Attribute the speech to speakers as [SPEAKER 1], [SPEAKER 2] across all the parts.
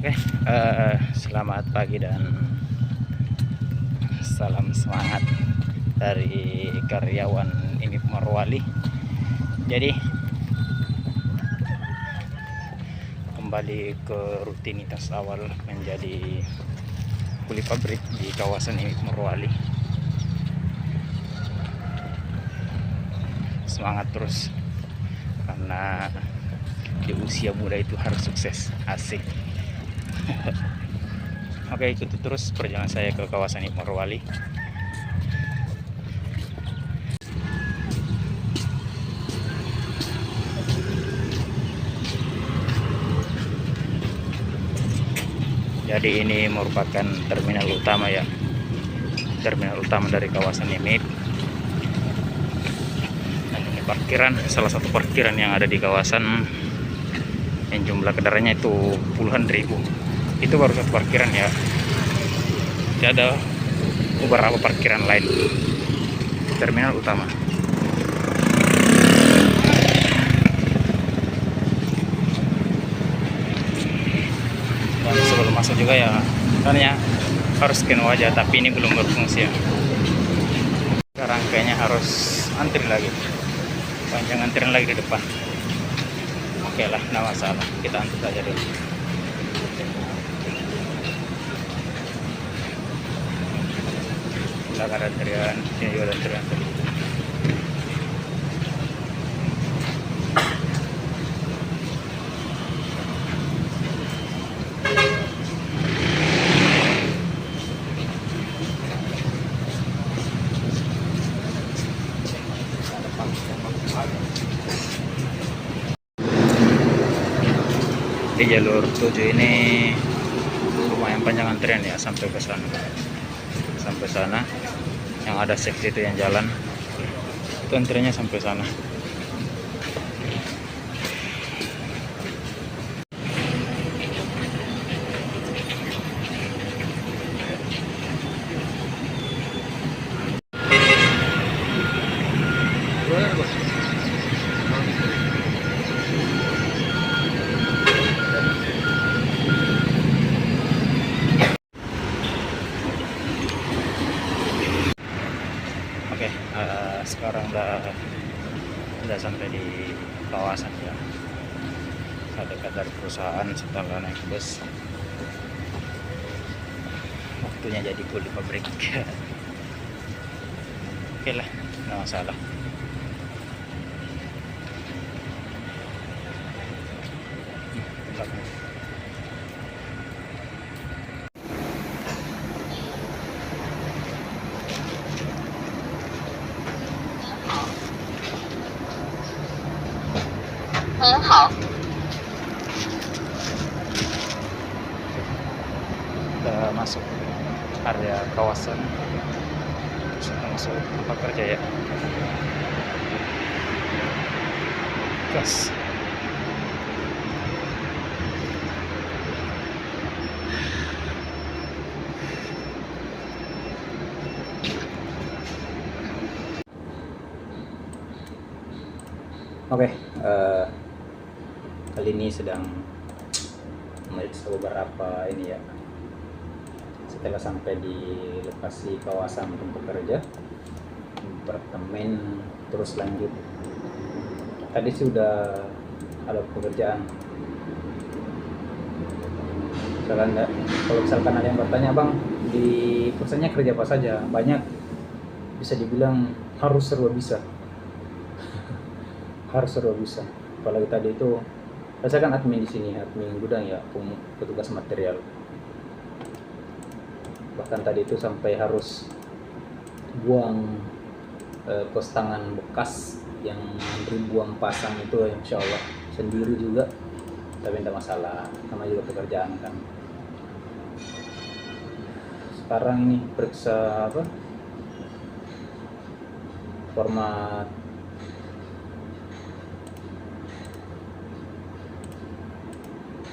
[SPEAKER 1] Oke, selamat pagi dan salam semangat dari karyawan ini Morowali. Jadi kembali ke rutinitas awal menjadi kuli pabrik di kawasan ini Morowali. Semangat terus karena di usia muda itu harus sukses, asik. Oke, ikuti terus perjalanan saya ke kawasan Morowali. Jadi ini merupakan terminal utama ya, terminal utama dari kawasan ini. Dan ini parkiran, salah satu parkiran yang ada di kawasan yang jumlah kendaraannya itu puluhan ribu. Itu baru satu parkiran ya, tidak ada beberapa parkiran lain. Terminal utama. Dan sebelum masuk juga ya, sebenarnya harus scan wajah, tapi ini belum berfungsi ya. Sekarang kayaknya harus antri lagi, panjang antrian lagi di depan. Oke lah, nggak masalah, kita antri saja dulu. Belakang ada antrian, sini juga ada antrian. Di jalur 7 ini lumayan panjang antrian ya, sampai ke sana. Sampai sana yang ada seksi itu yang jalan itu antriannya sampai sana. Oke, sekarang udah sampai di kawasan ya. Saya dekat dari perusahaan setelah naik bus. Waktunya jadi kuli pabrik. Oke lah, nggak masalah. Kita masuk area kawasan, kita masuk tempat kerja ya. Gas. Oke, kali ini sedang memeriksa beberapa ini ya. Setelah sampai di lokasi kawasan tempat kerja, apartemen, terus lanjut. Tadi sudah ada pekerjaan. Kalau misalkan ada yang bertanya, bang, di perusahaannya kerja apa saja? Banyak, bisa dibilang harus serba bisa. Harus serba bisa. Apalagi tadi itu, saya kan admin di sini, admin gudang ya, petugas material. Bahkan tadi itu sampai harus buang kos tangan bekas yang ribuan pasang itu, insya Allah sendiri juga, tapi tidak masalah, sama juga pekerjaan kan. Sekarang ini periksa apa, format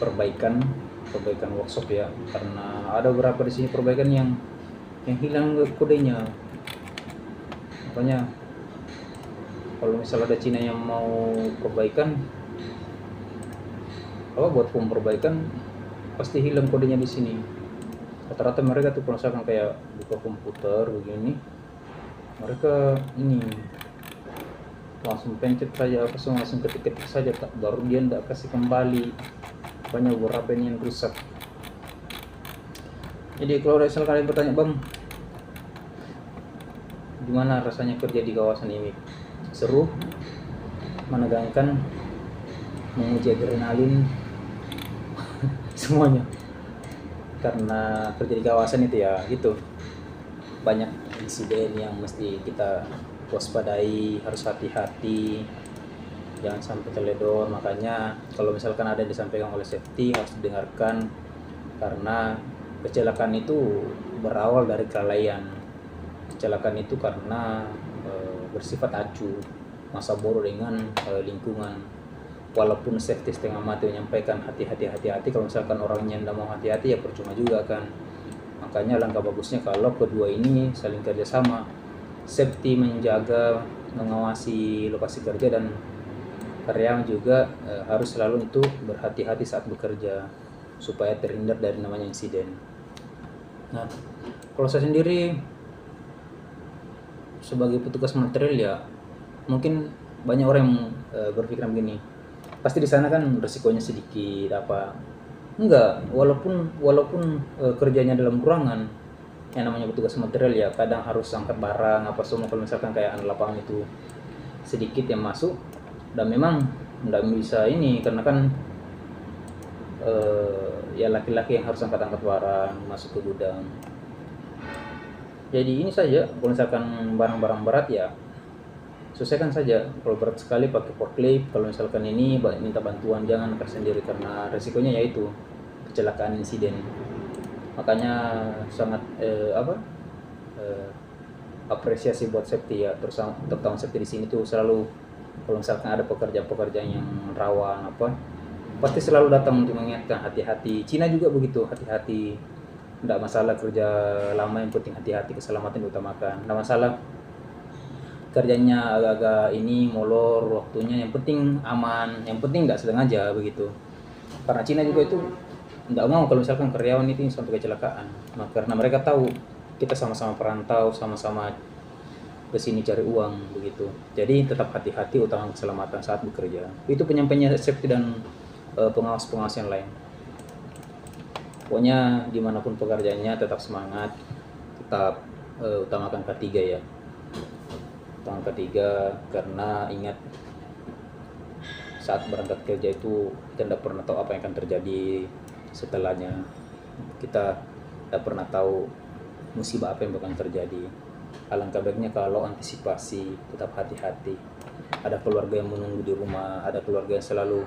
[SPEAKER 1] perbaikan workshop ya, karena ada beberapa di sini perbaikan yang hilang kodenya. Makanya kalau misalnya ada Cina yang mau perbaikan, buat form perbaikan
[SPEAKER 2] pasti hilang kodenya di sini. Rata-rata mereka tuh kalau misalkan kayak buka komputer begini, mereka ini langsung pencet saja, langsung ketik-ketik saja, baru dia tidak kasih kembali. Banyak beberapa ini yang rusak. Jadi kalau misal kalian bertanya, Bang, gimana rasanya kerja di kawasan ini? Seru, menegangkan, menguji adrenalin, semuanya. Karena kerja di kawasan itu ya gitu, banyak insiden yang mesti kita waspadai, harus hati-hati, jangan sampai teledor. Makanya kalau misalkan ada yang disampaikan oleh safety harus didengarkan, karena kecelakaan itu berawal dari kelalaian. Kecelakaan itu karena bersifat acuh, masa bodoh dengan lingkungan. Walaupun safety setengah mati menyampaikan hati-hati, kalau misalkan orangnya tidak mau hati-hati ya percuma juga kan. Makanya langkah bagusnya kalau kedua ini saling kerjasama, safety menjaga, mengawasi lokasi kerja, dan karyawan juga harus selalu untuk berhati-hati saat bekerja supaya terhindar dari namanya insiden. Nah, kalau saya sendiri sebagai petugas material ya, mungkin banyak orang yang berpikiran begini, pasti di sana kan resikonya sedikit apa. Enggak, walaupun kerjanya dalam ruangan, yang namanya petugas material ya kadang harus angkat barang apa semua. Kalau misalkan kayak lapangan itu sedikit yang masuk, dan memang enggak bisa ini karena kan ya laki-laki yang harus angkat-angkat barang masuk ke gudang. Jadi ini saja, kalau misalkan barang-barang berat ya selesaikan saja. Kalau berat sekali pakai forklift, kalau misalkan ini minta bantuan, jangan angkat sendiri karena resikonya yaitu kecelakaan, insiden. Makanya sangat apresiasi buat safety ya, terutama safety di sini tuh selalu kalau misalkan ada pekerjaan yang rawan apa, pasti selalu datang untuk mengingatkan hati-hati. Cina juga begitu, hati-hati. Tidak masalah kerja lama, yang penting hati-hati, keselamatan diutamakan. Tidak masalah kerjanya agak-agak ini molor waktunya, yang penting aman, yang penting nggak sengaja begitu. Karena Cina juga itu nggak mau kalau misalkan karyawan itu sampai kecelakaan. Nah, karena mereka tahu kita sama-sama perantau, sama-sama kesini cari uang begitu. Jadi tetap hati-hati, utama keselamatan saat bekerja. Itu penyampainya safety dan pengawas-pengawas yang lain. Pokoknya dimanapun pekerjaannya tetap semangat, tetap utamakan K3 ya. Utamakan K3 karena ingat saat berangkat kerja itu kita tidak pernah tahu apa yang akan terjadi setelahnya. Kita tidak pernah tahu musibah apa yang bakal terjadi. Alangkah baiknya kalau antisipasi, tetap hati-hati. Ada keluarga yang menunggu di rumah, ada keluarga yang selalu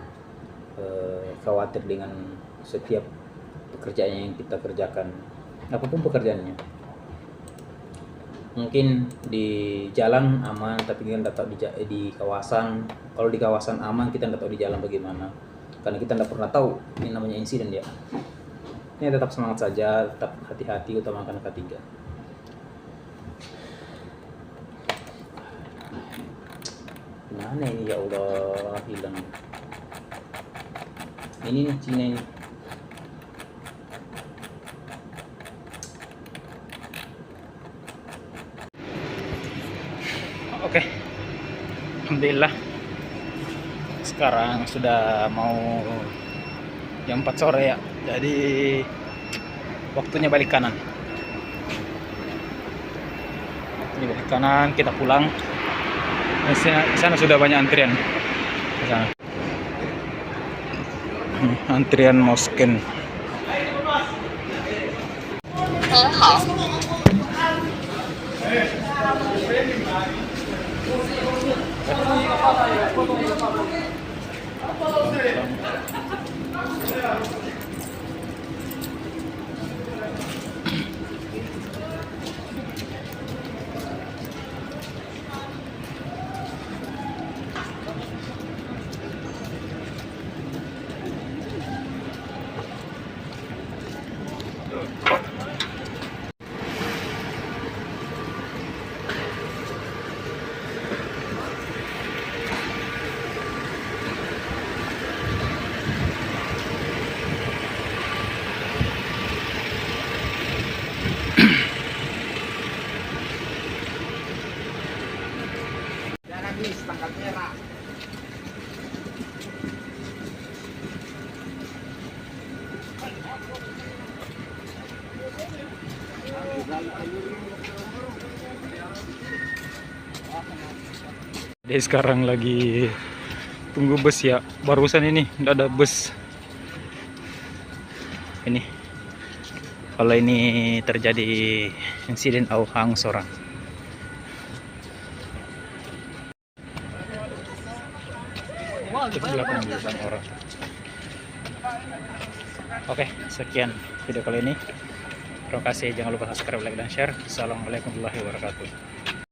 [SPEAKER 2] khawatir dengan setiap pekerjaan yang kita kerjakan, apapun pekerjaannya. Mungkin di jalan aman, tapi kita tidak tahu di kawasan. Kalau di kawasan aman, kita tidak tahu di jalan bagaimana, karena kita tidak pernah tahu ini namanya insiden ya. Ini tetap semangat saja, tetap hati-hati, utamakan K3. Mana ini ya Allah, hilang. Ini nih Cina ini. Oke, alhamdulillah sekarang sudah mau jam 4 sore ya, jadi waktunya balik kanan. Ini balik kanan, kita pulang. Di sana sudah banyak antrian. Di sana. Antrian mau scan.
[SPEAKER 1] Oke, sekarang lagi tunggu bus ya. Barusan ini nggak ada bus. Ini kalau ini terjadi insiden hangus orang. Itu di belakang orang. Oke, sekian video kali ini. Terima kasih. Jangan lupa subscribe, like, dan share. Assalamualaikum warahmatullahi wabarakatuh.